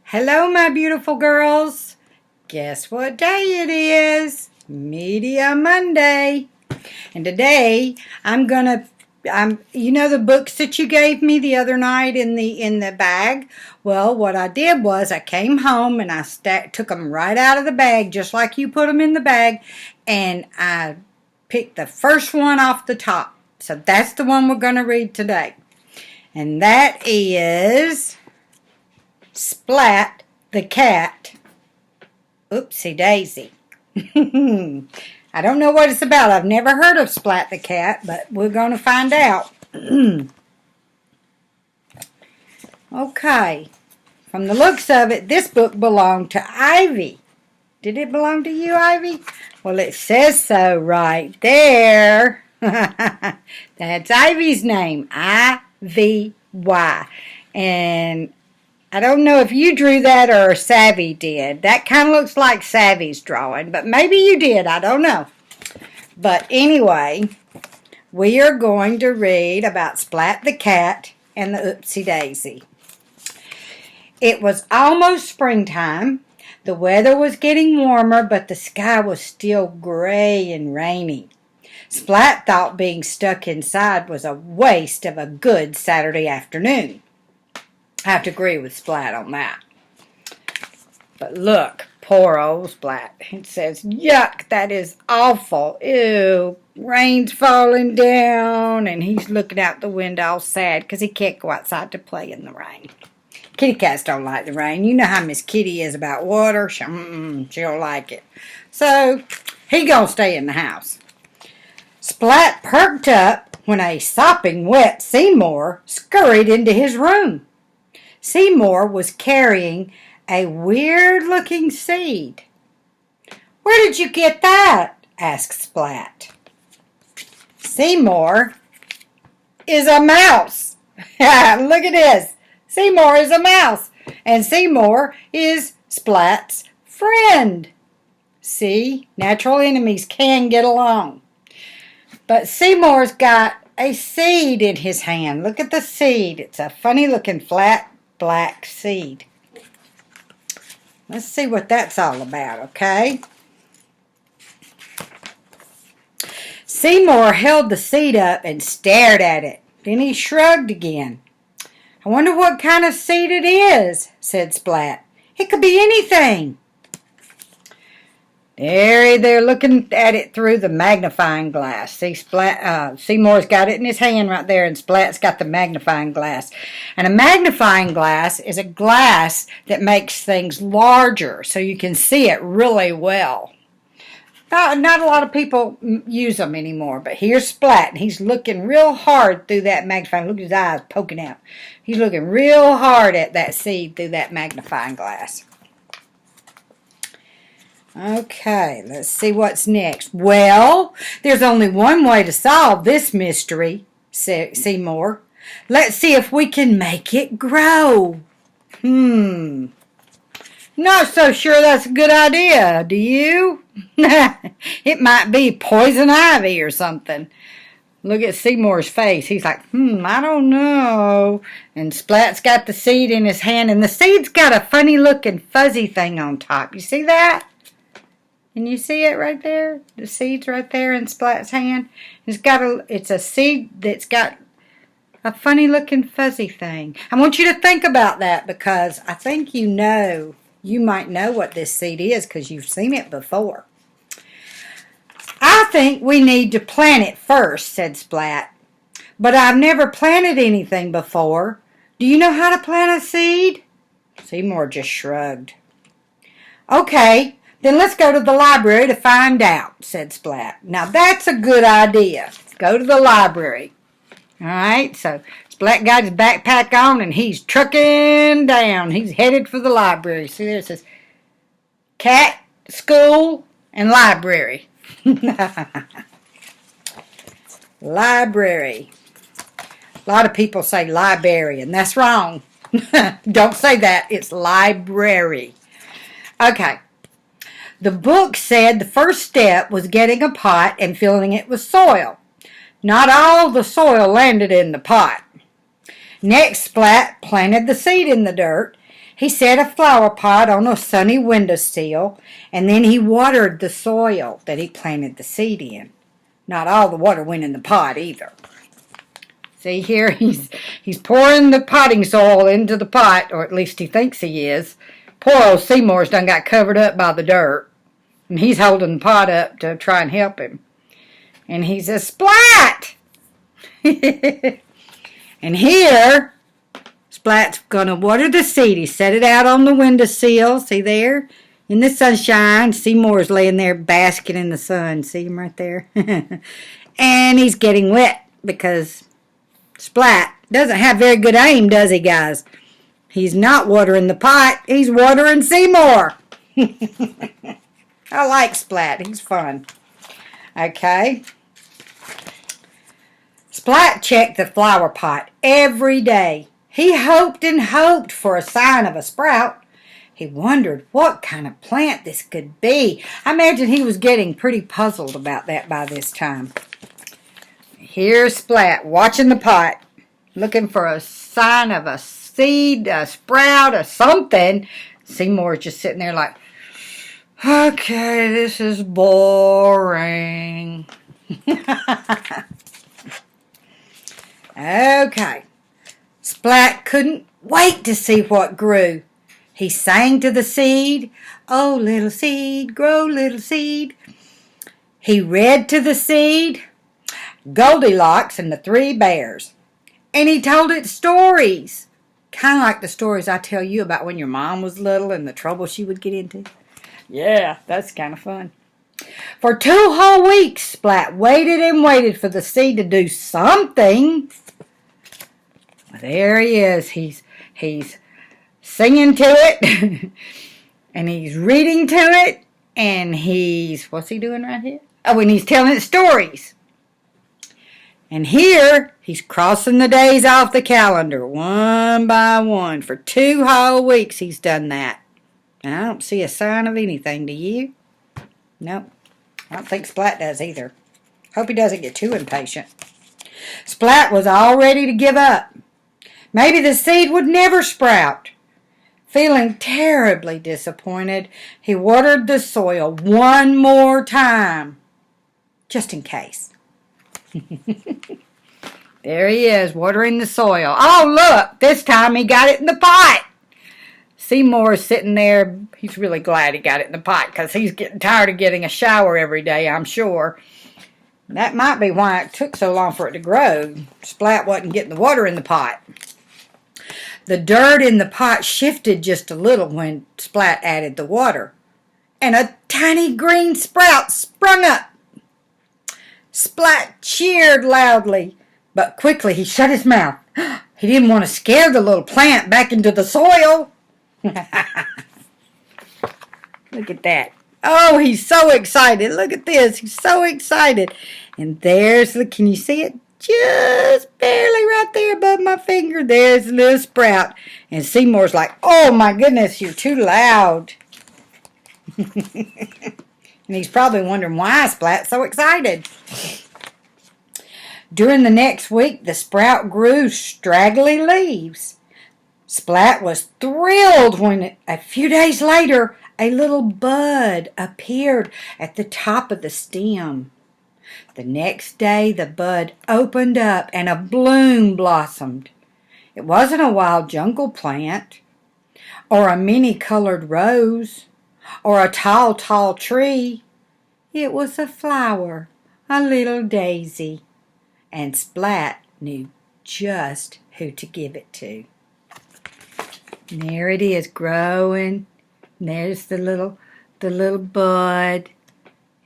Hello, my beautiful girls. Guess what day it is? Media Monday. And today you know the books that you gave me the other night in the bag? Well, what I did was I came home and I took them right out of the bag, just like you put them in the bag, and I picked the first one off the top. So that's the one we're going to read today. And that is Splat the cat. Oopsie-Daisy. I don't know what it's about. I've never heard of Splat the cat, but we're going to find out. Okay. From the looks of it, this book belonged to Ivy. Did it belong to you, Ivy? Well, it says so right there. That's Ivy's name. I-V-Y. And I don't know if you drew that or Savvy did. That kind of looks like Savvy's drawing, but maybe you did. I don't know. But anyway, we are going to read about Splat the cat and the Oopsie-Daisy. It was almost springtime. The weather was getting warmer, but the sky was still gray and rainy. Splat thought being stuck inside was a waste of a good Saturday afternoon. I have to agree with Splat on that. But look, poor old Splat. It says, yuck, that is awful. Ew, rain's falling down. And he's looking out the window all sad because he can't go outside to play in the rain. Kitty cats don't like the rain. You know how Miss Kitty is about water. She don't like it. So, he gonna stay in the house. Splat perked up when a sopping wet Seymour scurried into his room. Seymour was carrying a weird-looking seed. "Where did you get that?" asked Splat. "Seymour is a mouse." Look at this. Seymour is a mouse. And Seymour is Splat's friend. See, natural enemies can get along. But Seymour's got a seed in his hand. Look at the seed. It's a funny-looking flat black seed. Let's see what that's all about, okay? Seymour held the seed up and stared at it. Then he shrugged again. "I wonder what kind of seed it is," said Splat. "It could be anything." They're looking at it through the magnifying glass. See, Seymour's got it in his hand right there, and Splat's got the magnifying glass. And a magnifying glass is a glass that makes things larger, so you can see it really well. Not a lot of people use them anymore, but here's Splat, and he's looking real hard through that magnifying. Look at his eyes poking out. He's looking real hard at that seed through that magnifying glass. Okay, let's see what's next. "Well, there's only one way to solve this mystery," said Seymour. "Let's see if we can make it grow." Not so sure that's a good idea, do you? It might be poison ivy or something. Look at Seymour's face. He's like, I don't know. And Splat's got the seed in his hand, and the seed's got a funny-looking fuzzy thing on top. You see that? Can you see it right there? The seed's right there in Splat's hand. It's a seed that's got a funny-looking fuzzy thing. I want you to think about that because I think you might know what this seed is because you've seen it before. "I think we need to plant it first," said Splat. "But I've never planted anything before. Do you know how to plant a seed?" Seymour just shrugged. "Okay, then let's go to the library to find out," said Splat. "Now that's a good idea. Go to the library." All right, so Splat got his backpack on and he's trucking down. He's headed for the library. See there it says cat, school, and library. Library. A lot of people say librarian. That's wrong. Don't say that. It's library. Okay. The book said the first step was getting a pot and filling it with soil. Not all the soil landed in the pot. Next, Splat planted the seed in the dirt. He set a flower pot on a sunny windowsill, and then he watered the soil that he planted the seed in. Not all the water went in the pot either. See here, he's pouring the potting soil into the pot, or at least he thinks he is. Poor old Seymour's done got covered up by the dirt, and he's holding the pot up to try and help him. And he says, Splat! And here, Splat's going to water the seed. He set it out on the windowsill. See there? In the sunshine. Seymour's laying there basking in the sun. See him right there? And he's getting wet because Splat doesn't have very good aim, does he, guys? He's not watering the pot. He's watering Seymour. I like Splat. He's fun. Okay. Splat checked the flower pot every day. He hoped and hoped for a sign of a sprout. He wondered what kind of plant this could be. I imagine he was getting pretty puzzled about that by this time. Here's Splat watching the pot, looking for a sign of a seed, a sprout, or something. Seymour's just sitting there like, okay, this is boring. Okay. Splat couldn't wait to see what grew. He sang to the seed, oh, little seed, grow, little seed. He read to the seed, Goldilocks and the Three Bears. And he told it stories, kind of like the stories I tell you about when your mom was little and the trouble she would get into. Yeah, that's kind of fun. For 2 whole weeks, Splat waited and waited for the seed to do something. There he is. He's singing to it, and he's reading to it, and what's he doing right here? Oh, and he's telling it stories. And here, he's crossing the days off the calendar, one by one. For 2 whole weeks, he's done that. And I don't see a sign of anything, do you? Nope. I don't think Splat does either. Hope he doesn't get too impatient. Splat was all ready to give up. Maybe the seed would never sprout. Feeling terribly disappointed, he watered the soil one more time, just in case. There he is, watering the soil. Oh, look, this time he got it in the pot. Seymour's sitting there. He's really glad he got it in the pot because he's getting tired of getting a shower every day, I'm sure. That might be why it took so long for it to grow. Splat wasn't getting the water in the pot. The dirt in the pot shifted just a little when Splat added the water, and a tiny green sprout sprung up. Splat cheered loudly, but quickly he shut his mouth. He didn't want to scare the little plant back into the soil. Look at that. Oh, he's so excited. Look at this. He's so excited. And can you see it? Just barely right there above my finger. There's a little sprout. And Seymour's like, oh my goodness, you're too loud. And he's probably wondering why Splat's so excited. During the next week, the sprout grew straggly leaves. Splat was thrilled when a few days later, a little bud appeared at the top of the stem. The next day, the bud opened up and a bloom blossomed. It wasn't a wild jungle plant, or a many-colored rose, or a tall, tall tree. It was a flower, a little daisy, and Splat knew just who to give it to. And there it is, growing. And there's the little bud,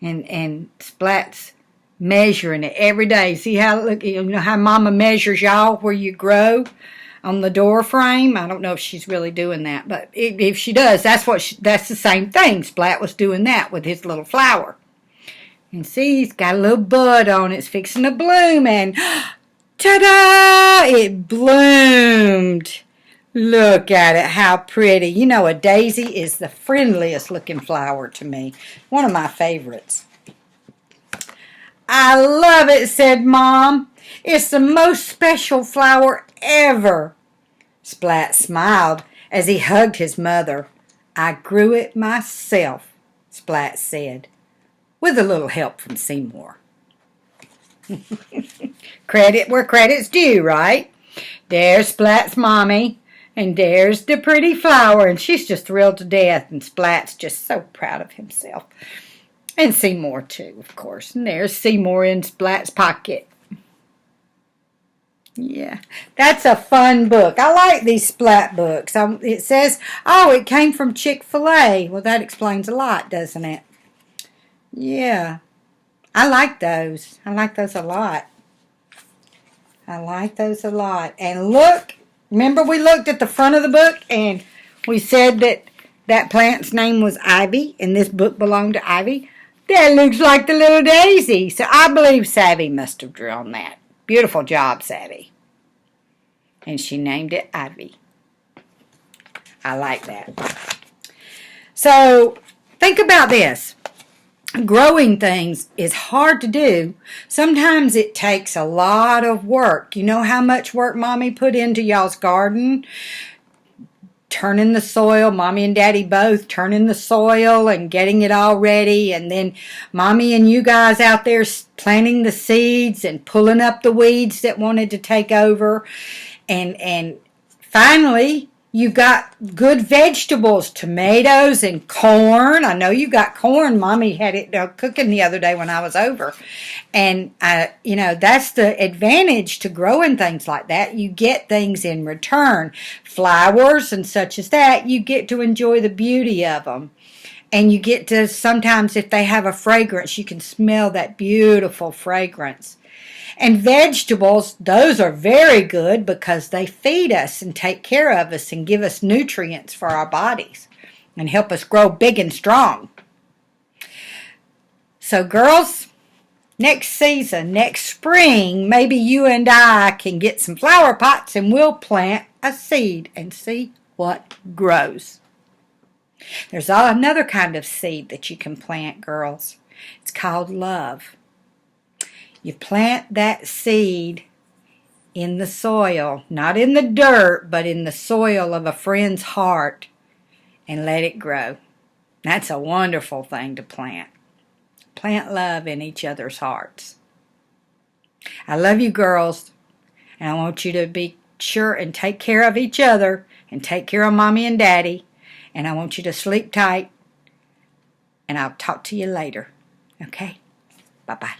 and Splat's measuring it every day. See how how Mama measures y'all where you grow on the door frame? I don't know if she's really doing that, but if she does, that's the same thing. Splat was doing that with his little flower. And see, he's got a little bud on it. It's fixing to bloom, and ta-da! It bloomed. Look at it, how pretty. You know, a daisy is the friendliest looking flower to me. One of my favorites. I love it, said Mom. It's the most special flower ever. Splat smiled as he hugged his mother. "I grew it myself," Splat said, with a little help from Seymour. Credit where credit's due, right? There's Splat's mommy, and there's the pretty flower, and she's just thrilled to death, and Splat's just so proud of himself. And Seymour, too, of course. And there's Seymour in Splat's pocket. Yeah, that's a fun book. I like these Splat books. It says, oh, it came from Chick-fil-A. Well, that explains a lot, doesn't it? Yeah, I like those. I like those a lot. I like those a lot. And look, remember we looked at the front of the book and we said that that plant's name was Ivy and this book belonged to Ivy? That looks like the little daisy. So I believe Savvy must have drawn that. Beautiful job, Savvy. And she named it Ivy. I like that. So think about this. Growing things is hard to do. Sometimes it takes a lot of work. You know how much work Mommy put into y'all's garden? Turning the soil, Mommy and Daddy both turning the soil and getting it all ready, and then Mommy and you guys out there planting the seeds and pulling up the weeds that wanted to take over, and finally you got good vegetables, tomatoes and corn. I know you got corn. Mommy had it cooking the other day when I was over. And, you know, that's the advantage to growing things like that. You get things in return. Flowers and such as that, you get to enjoy the beauty of them. And you get to, sometimes if they have a fragrance, you can smell that beautiful fragrance. And vegetables, those are very good because they feed us and take care of us and give us nutrients for our bodies and help us grow big and strong. So girls, next season, next spring, maybe you and I can get some flower pots and we'll plant a seed and see what grows. There's another kind of seed that you can plant, girls. It's called love. You plant that seed in the soil, not in the dirt, but in the soil of a friend's heart, and let it grow. That's a wonderful thing to plant. Plant love in each other's hearts. I love you, girls, and I want you to be sure and take care of each other and take care of Mommy and Daddy, and I want you to sleep tight, and I'll talk to you later. Okay? Bye-bye.